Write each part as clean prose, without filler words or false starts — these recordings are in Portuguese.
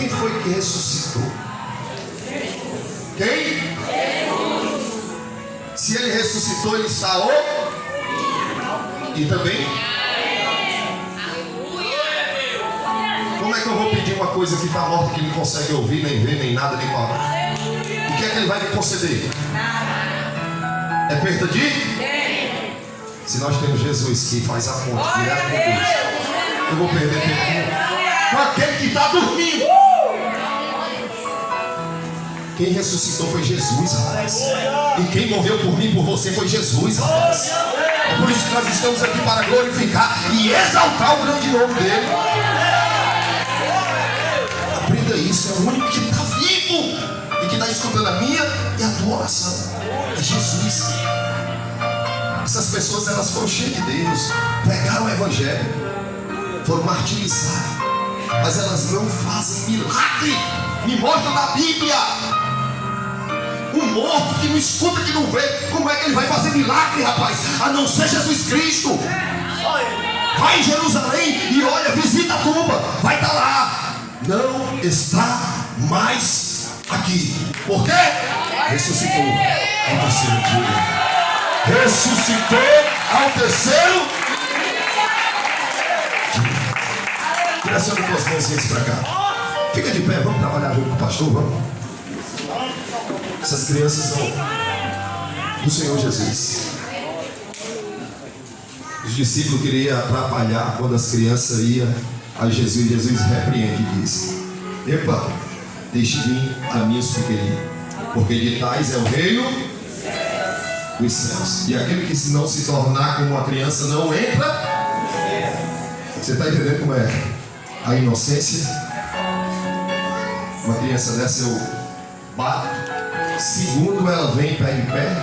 Quem foi que ressuscitou? Quem? Se ele ressuscitou, ele está o... E também? Como é que eu vou pedir uma coisa que está morta, que não consegue ouvir, nem ver, nem nada, nem falar? O que é que ele vai me conceder? É perda de? Se nós temos Jesus que faz a ponte direto com Deus, eu vou perder tempo com aquele que está dormindo. Quem ressuscitou foi Jesus, rapaz. E quem morreu por mim e por você foi Jesus, rapaz. É por isso que nós estamos aqui para glorificar e exaltar o grande nome dele. Aprenda isso, é o único que está vivo e que está escutando a minha e a tua oração. É Jesus. Essas pessoas, elas foram cheias de Deus, pregaram o evangelho, foram martirizadas, mas elas não fazem milagre. Me mostra na Bíblia um morto que não escuta, que não vê. Como é que ele vai fazer milagre, rapaz? A não ser Jesus Cristo. Vai em Jerusalém e olha, visita a tumba, vai estar lá. Não está mais aqui. Por quê? Ressuscitou ao terceiro dia. Ressuscitou ao terceiro dia. Direciona tuas mãozinhas para cá. Fica de pé, vamos trabalhar junto com o pastor, vamos. Essas crianças são do Senhor Jesus. Os discípulos queriam atrapalhar quando as crianças iam a Jesus. Jesus repreende e diz: epa, deixe vir a minhas pequeninos, porque de tais é o reino dos céus. E aquele que se não se tornar como uma criança não entra. Você está entendendo como é a inocência? Uma criança dessa eu bato. Segundo ela vem pé em pé,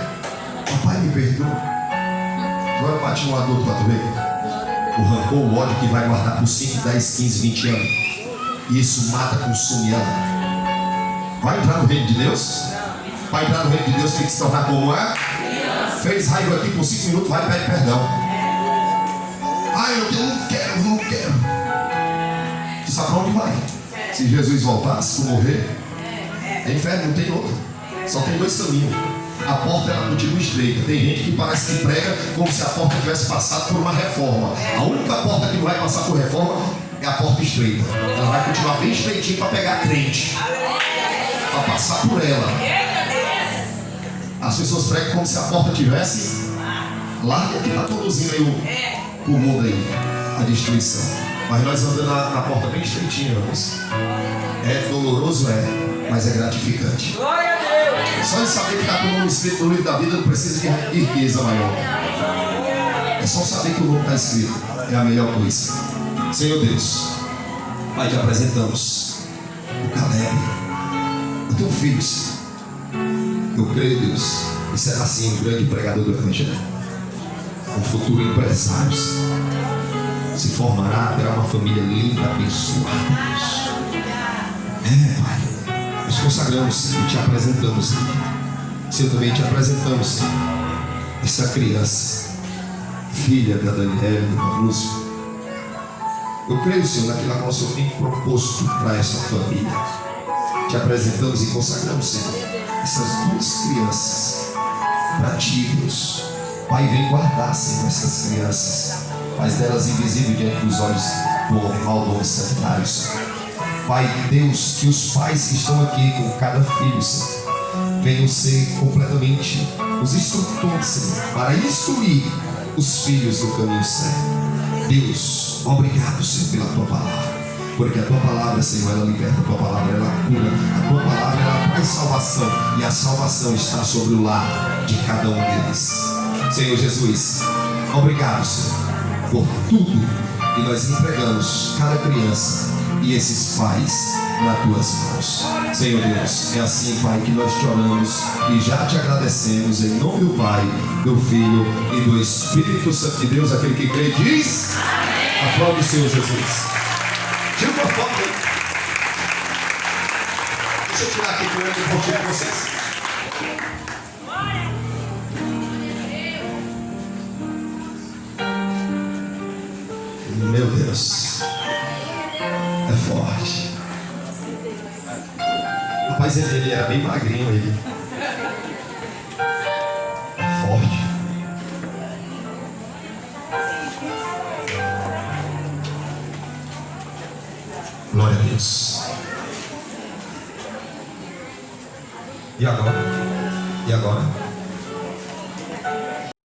papai me perdoa. Agora bate um adulto para tu ver o rancor, o ódio que vai guardar por 5, 10, 15, 20 anos. E isso mata, consome ela. Vai entrar no reino de Deus? Vai entrar no reino de Deus, tem que se tornar como é. Fez raiva aqui por 5 minutos, vai e pede perdão. Eu não quero. Tu sabe para onde vai? Se Jesus voltasse, tu morrer, é inferno, não tem outro. Só tem 2 caminhos. A porta, ela continua estreita. Tem gente que parece que prega como se a porta tivesse passado por uma reforma. A única porta que não vai passar por reforma é a porta estreita. Ela vai continuar bem estreitinha para pegar crente, para passar por ela. As pessoas pregam como se a porta tivesse larga, que está conduzindo aí o mundo aí, a destruição. Mas nós andamos na porta bem estreitinha, irmãos. É doloroso, mas é gratificante. Só de saber que está com o nome escrito no livro da vida, não precisa de riqueza maior. É só saber que o nome está escrito, é a melhor coisa. Senhor Deus, Pai, te apresentamos o Caleb, o teu filho, Senhor. Eu creio, Deus, e será assim um grande pregador do Evangelho, um futuro empresário, Senhor. Se formará, terá uma família linda, abençoada, Deus. Pai, nós consagramos, Senhor, e te apresentamos, Senhor. Senhor, também te apresentamos, Senhor, essa criança, filha da Daniela e do Manúcio. Eu creio, Senhor, naquilo que o Senhor tem proposto para essa família. Te apresentamos e consagramos, Senhor, essas 2 crianças para ti, Deus. Pai, vem guardar, Senhor, essas crianças. Faz delas invisíveis diante dos olhos do maldoso sanitário, Senhor. Pai Deus, que os pais que estão aqui com cada filho, Senhor, venham ser completamente os instrutores, Senhor, para instruir os filhos do caminho certo. Deus, obrigado, Senhor, pela tua palavra. Porque a tua palavra, Senhor, ela liberta, a tua palavra, ela cura, a tua palavra, ela traz salvação, e a salvação está sobre o lar de cada um deles. Senhor Jesus, obrigado, Senhor, por tudo que nós entregamos, cada criança e esses pais, nas tuas mãos. Senhor Deus, é assim, Pai, que nós te oramos e já te agradecemos em nome do Pai, do Filho e do Espírito Santo de Deus. Aquele que crê diz: amém. Aplaude o Senhor Jesus. Tira uma foto aí. Deixa eu tirar aqui com ele um pouquinho com vocês. Meu Deus, é forte. Mas ele era bem magrinho, ele. Forte. Glória a Deus. E agora? E agora?